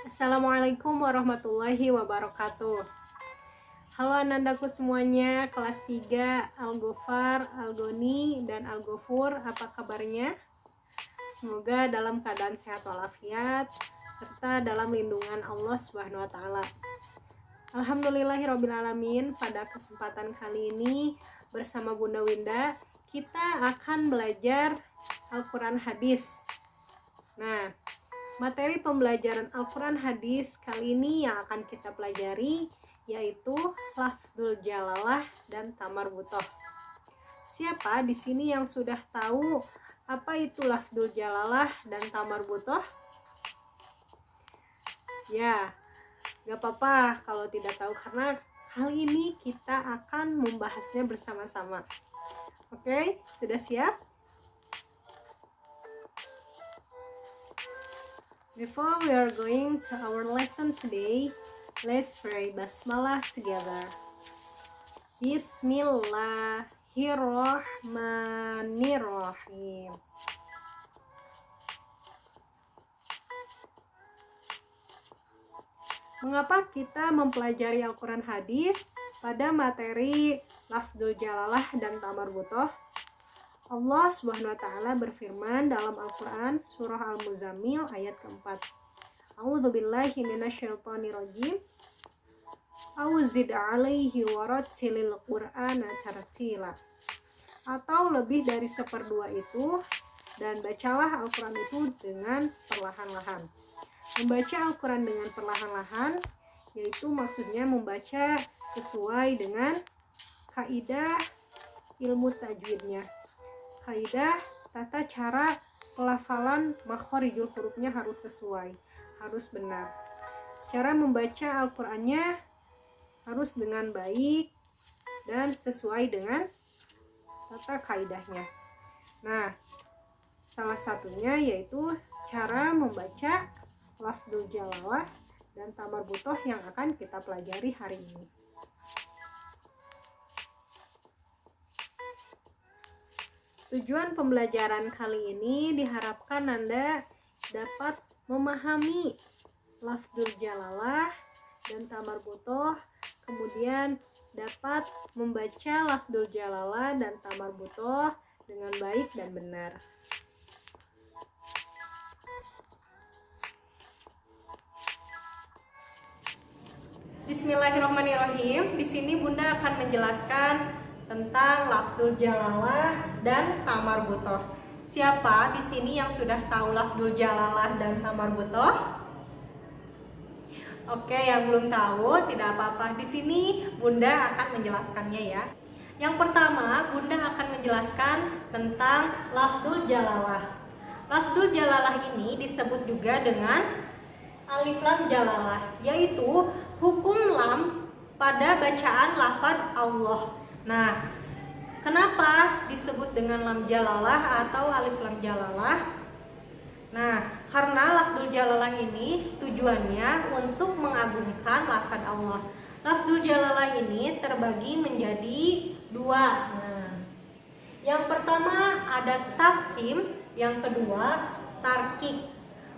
Assalamualaikum warahmatullahi wabarakatuh. Halo anandaku semuanya, kelas 3 Al-Ghofar, Al-Goni, dan Al-Ghofur, apa kabarnya? Semoga dalam keadaan sehat walafiat serta dalam lindungan Allah Subhanahu wa taala. Alhamdulillahirobbilalamin, pada kesempatan kali ini bersama Bunda Winda kita akan belajar Al-Qur'an hadis. Nah, materi pembelajaran Al-Quran hadis kali ini yang akan kita pelajari yaitu lafdzul jalalah dan tamarbutoh. Siapa di sini yang sudah tahu apa itu lafdzul jalalah dan tamarbutoh? Ya, gak apa-apa kalau tidak tahu karena kali ini kita akan membahasnya bersama-sama. Oke, sudah siap? Before we are going to our lesson today, let's pray Basmalah together. Bismillahirrahmanirrahim. Mengapa kita mempelajari Al-Quran hadis pada materi lafdzul jalalah dan tamarbutoh? Allah Subhanahu wa taala berfirman dalam Al-Qur'an surah Al-Muzammil ayat keempat. A'udzubillahi minasyaitonirrajim. Auzid 'alaihi warattilil Qur'ana tartila. Atau lebih dari seperdua itu, dan bacalah Al-Qur'an itu dengan perlahan-lahan. Membaca Al-Qur'an dengan perlahan-lahan yaitu maksudnya membaca sesuai dengan kaidah ilmu tajwidnya. Kaidah tata cara pelafalan makhorijul hurufnya harus sesuai, harus benar. Cara membaca Al-Qur'annya harus dengan baik dan sesuai dengan tata kaidahnya. Nah, salah satunya yaitu cara membaca lafdzul jalalah dan tamarbutoh yang akan kita pelajari hari ini. Tujuan pembelajaran kali ini diharapkan Anda dapat memahami lafdzul jalalah dan tamarbutoh, kemudian dapat membaca lafdzul jalalah dan tamarbutoh dengan baik dan benar. Bismillahirrahmanirrahim. Di sini Bunda akan menjelaskan tentang lafdzul jalalah dan tamarbutoh. Siapa di sini yang sudah tahu lafdzul jalalah dan tamarbutoh? Oke, yang belum tahu tidak apa-apa. Di sini Bunda akan menjelaskannya ya. Yang pertama, Bunda akan menjelaskan tentang lafdzul jalalah. Lafdzul jalalah ini disebut juga dengan alif lam jalalah, yaitu hukum lam pada bacaan lafaz Allah. Nah, kenapa disebut dengan lam jalalah atau alif lam jalalah? Nah, karena lafdzul jalalah ini tujuannya untuk mengagungkan lafaz Allah. Lafdzul jalalah ini terbagi menjadi dua. Nah, yang pertama ada tafkhim, yang kedua tarkik.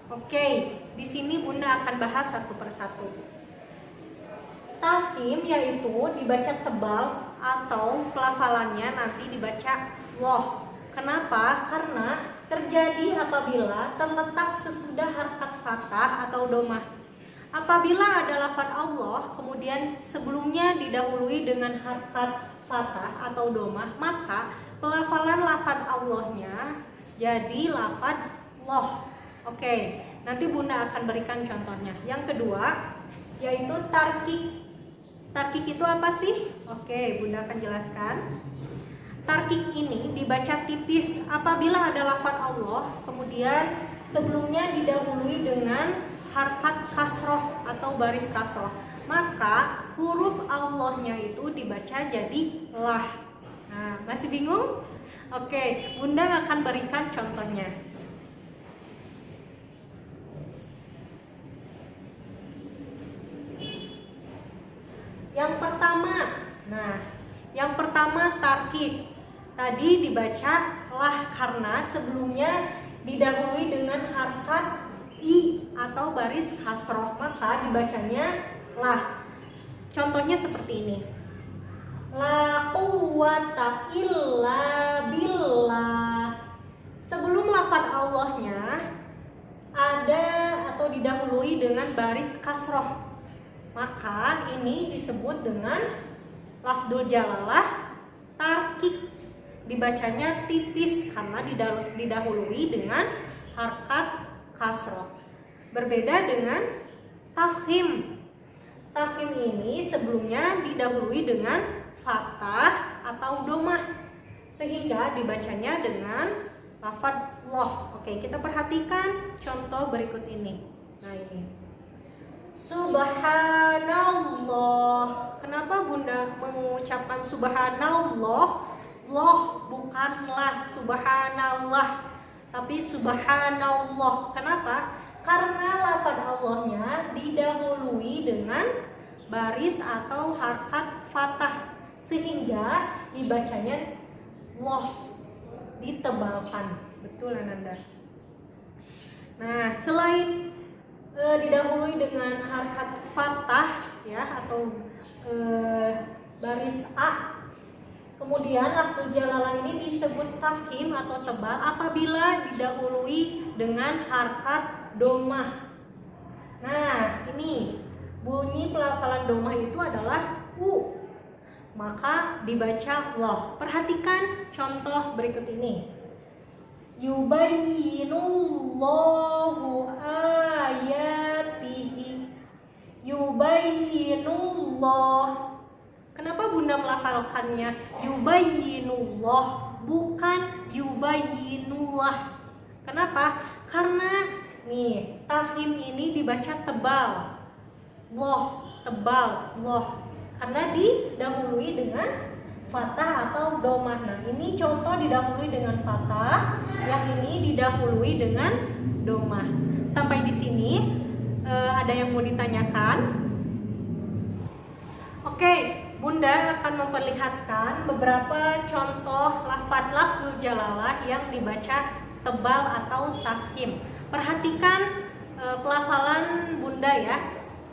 Oke, di sini Bunda akan bahas satu persatu. Tafkhim yaitu dibaca tebal atau pelafalannya nanti dibaca loh. Kenapa? Karena terjadi apabila terletak sesudah harakat fathah atau domah. Apabila ada lafaz Allah kemudian sebelumnya didahului dengan harakat fathah atau domah, maka pelafalan lafaz Allahnya jadi lafaz loh. Oke, nanti Bunda akan berikan contohnya. Yang kedua yaitu tarkik. Tarkik itu apa sih? Oke, Bunda akan jelaskan. Tarkik ini dibaca tipis apabila ada lafaz Allah, kemudian sebelumnya didahului dengan harakat kasroh atau baris kasroh. Maka huruf Allahnya itu dibaca jadi lah. Nah, masih bingung? Oke, Bunda akan berikan contohnya. Yang pertama tarkik. Tadi dibaca lah karena sebelumnya didahului dengan harakat i atau baris kasroh, maka dibacanya lah. Contohnya seperti ini. La quwwata illa billah. Sebelum lafaz Allahnya ada atau didahului dengan baris kasroh, maka ini disebut dengan lafdzul jalalah tarkik. Dibacanya tipis karena didahului dengan harkat kasroh. Berbeda dengan tafkhim. Tafkhim ini sebelumnya didahului dengan fathah atau domah, sehingga dibacanya dengan lafaz Allah. Oke, kita perhatikan contoh berikut ini. Nah, ini Subhanallah. Kenapa Bunda mengucapkan subhanallah? Loh, bukanlah subhanallah, tapi subhanallah. Kenapa? Karena lafaz Allahnya didahului dengan baris atau harkat fathah, sehingga dibacanya loh, ditebalkan. Betul, Ananda? Nah, selain didahului dengan harkat fathah ya atau baris a, kemudian lafdzul jalalah ini disebut tafkhim atau tebal apabila didahului dengan harkat domah. Nah, ini bunyi pelafalan domah itu adalah u, maka dibaca loh. Perhatikan contoh berikut ini. Yubayyinullahu ayatihi. Yubayyinullah. Kenapa Bunda melafalkannya yubayyinullah bukan yubayyinullah? Kenapa? Karena nih, tafkhim ini dibaca tebal. Loh, tebal, loh. Karena didahului dengan fathah atau domah. Nah, ini contoh didahului dengan fathah, yang ini didahului dengan domah. Sampai di sini ada yang mau ditanyakan? Oke, Bunda akan memperlihatkan beberapa contoh lafadzul jalalah yang dibaca tebal atau tafkhim. Perhatikan pelafalan Bunda ya.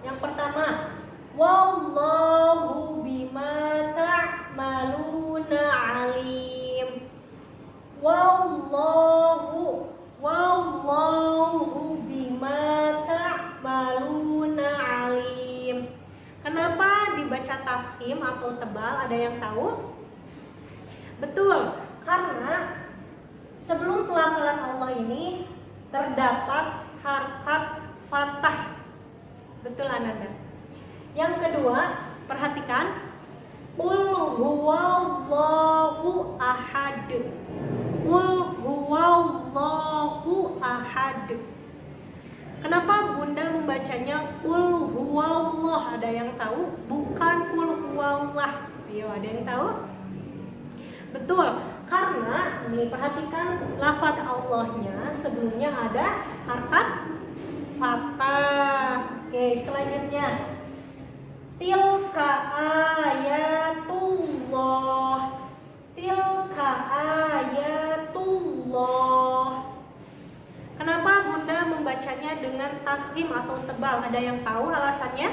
Yang pertama, wallahu bima ta'maluna alim. Wallahu bima ta'maluna alim. Kenapa dibaca tafkhim atau tebal? Ada yang tahu? Betul, karena sebelum pelafalan Allah ini terdapat harkat fathah. Betul, Ananda? Yang kedua, perhatikan, qul huwallahu ahad. Qul huwallahu ahad. Kenapa Bunda membacanya qul huwallah? Ada yang tahu? Bukan qul huwallah. Ayo, ada yang tahu? Betul, karena nih perhatikan lafaz Allahnya sebelumnya ada harkat fathah. Oke, selanjutnya tilka ayatullah. Tilka ayatullah. Kenapa Bunda membacanya dengan tafkhim atau tebal? Ada yang tahu alasannya?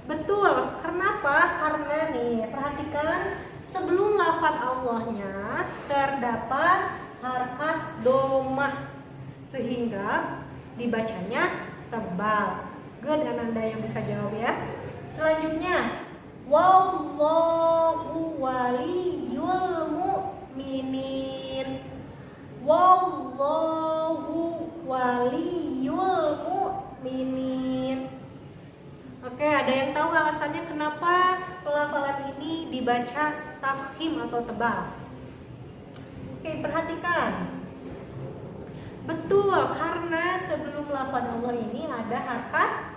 Betul, kenapa? Karena nih, perhatikan sebelum lafaz Allahnya terdapat harkat domah, sehingga dibacanya tebal. Good, Ananda yang bisa jawab ya. Selanjutnya, wallahu waliyul mu'minin. Wallahu waliyul mu'minin. Oke, ada yang tahu alasannya kenapa pelafalan ini dibaca tafkhim atau tebal? Oke, perhatikan. Betul, karena sebelum lafaz Allah ini ada harkat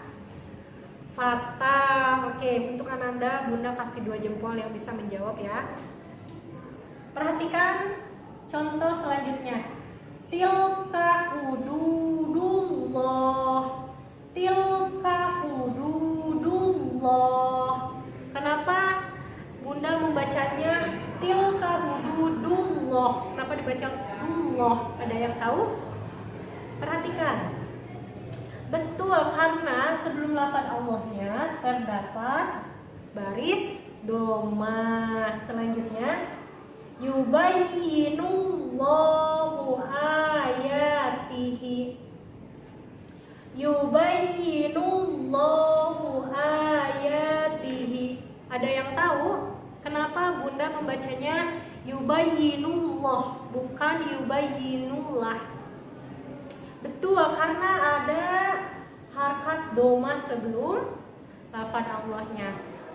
fathah. Oke, untuk Ananda, Bunda kasih 2 jempol yang bisa menjawab ya. Perhatikan contoh selanjutnya. Tilka hududullah. Tilka hududullah. Kenapa Bunda membacanya tilka hududullah? Kenapa dibaca Allah? Ada yang tahu? Perhatikan. Betul, karena sebelum lafaz Allahnya terdapat baris doma. Selanjutnya yubayyinullahu ayatihi. Yubayyinullahu ayatihi. Ada yang tahu kenapa Bunda membacanya yubayyinullah bukan yubayyinullah? Betul, karena ada harkat doma sebelum lafaz Allahnya.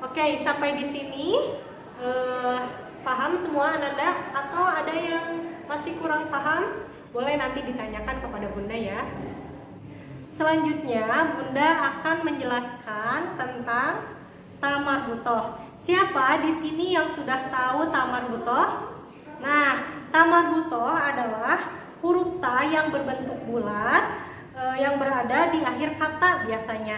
Oke, sampai di sini paham semua Ananda? Atau ada yang masih kurang paham? Boleh nanti ditanyakan kepada Bunda ya. Selanjutnya Bunda akan menjelaskan tentang tamarbutoh. Siapa di sini yang sudah tahu tamarbutoh? Nah, tamarbutoh adalah huruf ta yang berbentuk bulat yang berada di akhir kata biasanya.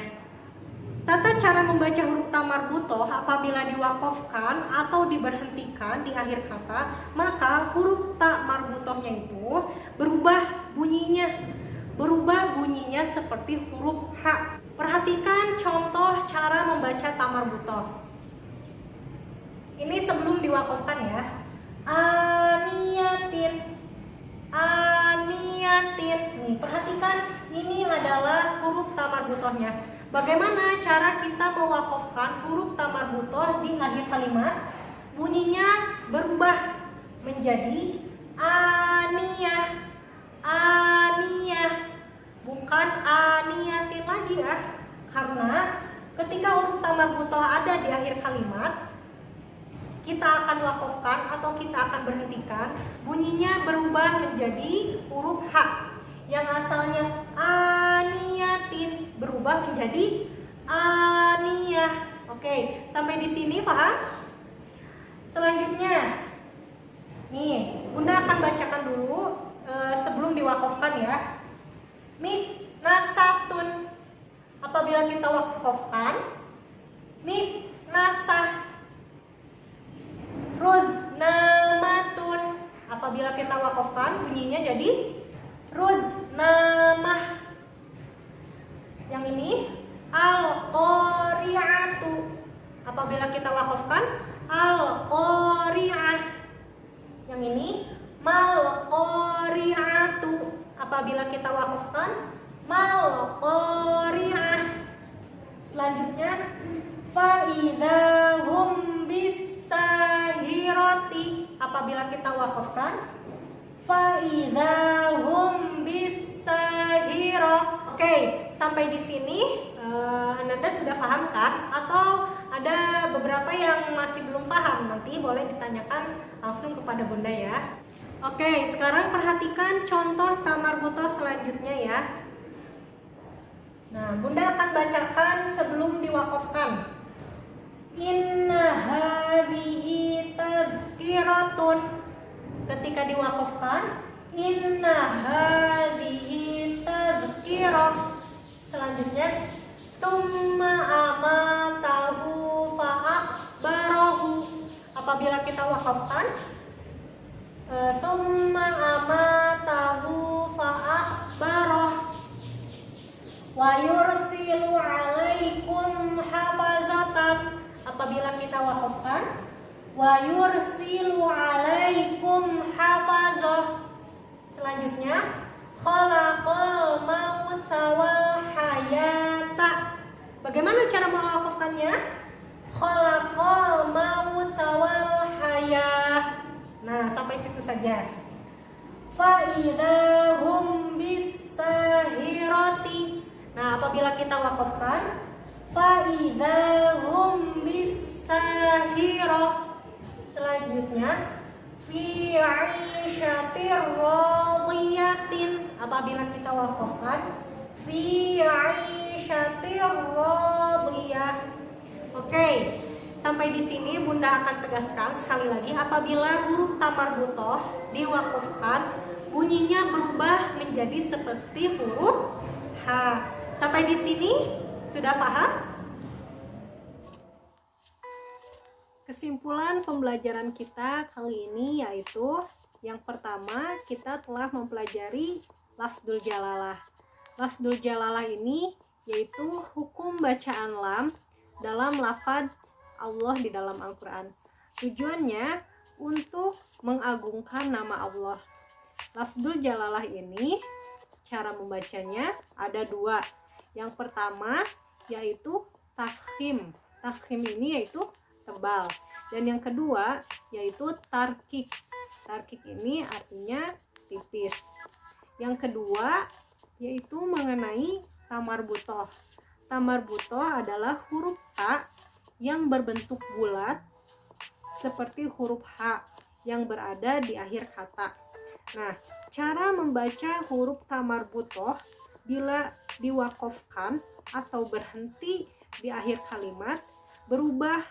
Tata cara membaca huruf ta marbutoh apabila diwakofkan atau diberhentikan di akhir kata, maka huruf ta marbutohnya itu berubah bunyinya seperti huruf H. Perhatikan contoh cara membaca ta marbutoh. Ini sebelum diwakofkan ya. Aniyatin. Nih, perhatikan ini adalah huruf ta marbutohnya. Bagaimana cara kita mewakofkan huruf ta marbutoh di akhir kalimat? Bunyinya berubah menjadi aniyah. Bukan aniyatin lagi ya. Karena ketika huruf ta marbutoh ada di akhir kalimat, kita akan wakofkan atau kita akan berhentikan, bunyinya berubah menjadi huruf H yang asalnya aniyatin berubah menjadi aniyah. Oke, sampai di sini paham? Selanjutnya nih, Bunda akan bacakan dulu sebelum diwakofkan ya. Nasatun, apabila kita wakofkan nasah. Ruznamatun, apabila kita wakofkan bunyinya jadi ruznamah. Yang ini al-qari'atu, apabila kita wakofkan al-qari'ah. Yang ini mal-qari'atu, apabila kita wakofkan mal-qari'ah. Selanjutnya fa'idahum bis-sahirati, apabila kita wakofkan fa'idahum bis-sahirah. Oke, sampai di sini Ananda sudah paham kan? Atau ada beberapa yang masih belum paham? Nanti boleh ditanyakan langsung kepada Bunda ya. Oke, sekarang perhatikan contoh ta marbutoh selanjutnya ya. Nah, Bunda akan bacakan sebelum diwakofkan. Inna hadhihi tadhkiratun. Ketika diwakofkan inna hadhihi tadhkirah. Selanjutnya tsumma amatahu fa'akbarahu. Apabila kita wakofkan tsumma amatahu fa'akbarah. Wa yursilu alaikum hafazatan. Apabila kita wakofkan wa yursilu alaikum hafazah. Selanjutnya khalaqal mauta wal hayata. Bagaimana cara mewakofkannya? Khalaqal mauta wal hayah. Nah, sampai situ saja. Fa idahum bis-sahirati. Nah, apabila kita wakofkan fa'idahum bis-sahirah. Selanjutnya fi 'aisyatir radiyatin. Apabila kita wakofkan fi 'aisyatir radiyah. Oke, sampai di sini Bunda akan tegaskan sekali lagi, apabila huruf ta marbutoh diwakofkan bunyinya berubah menjadi seperti huruf H. Sampai di sini sudah paham? Kesimpulan pembelajaran kita kali ini yaitu Yang pertama, kita telah mempelajari lafdzul jalalah. Lafdzul jalalah ini yaitu hukum bacaan lam dalam lafadz Allah di dalam Al-Quran. Tujuannya untuk mengagungkan nama Allah. Lafdzul jalalah ini cara membacanya ada dua. Yang pertama yaitu tafkhim. Tafkhim ini yaitu tebal. Dan yang kedua yaitu tarkik. Tarkik ini artinya tipis. Yang kedua yaitu mengenai tamarbutoh. Tamarbutoh adalah huruf ta yang berbentuk bulat seperti huruf H yang berada di akhir kata. Nah, cara membaca huruf tamarbutoh bila diwakofkan atau berhenti di akhir kalimat berubah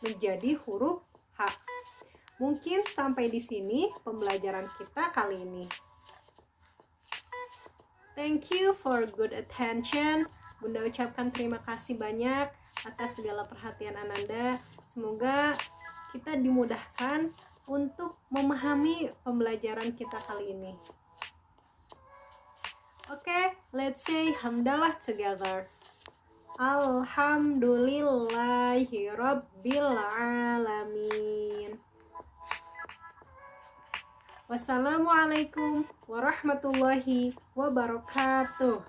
menjadi huruf H. Mungkin sampai di sini pembelajaran kita kali ini. Thank you for good attention. Bunda ucapkan terima kasih banyak atas segala perhatian Ananda. Semoga kita dimudahkan untuk memahami pembelajaran kita kali ini. Okay, let's say hamdalah together. Alhamdulillahi Rabbil Alamin. Wassalamualaikum warahmatullahi wabarakatuh.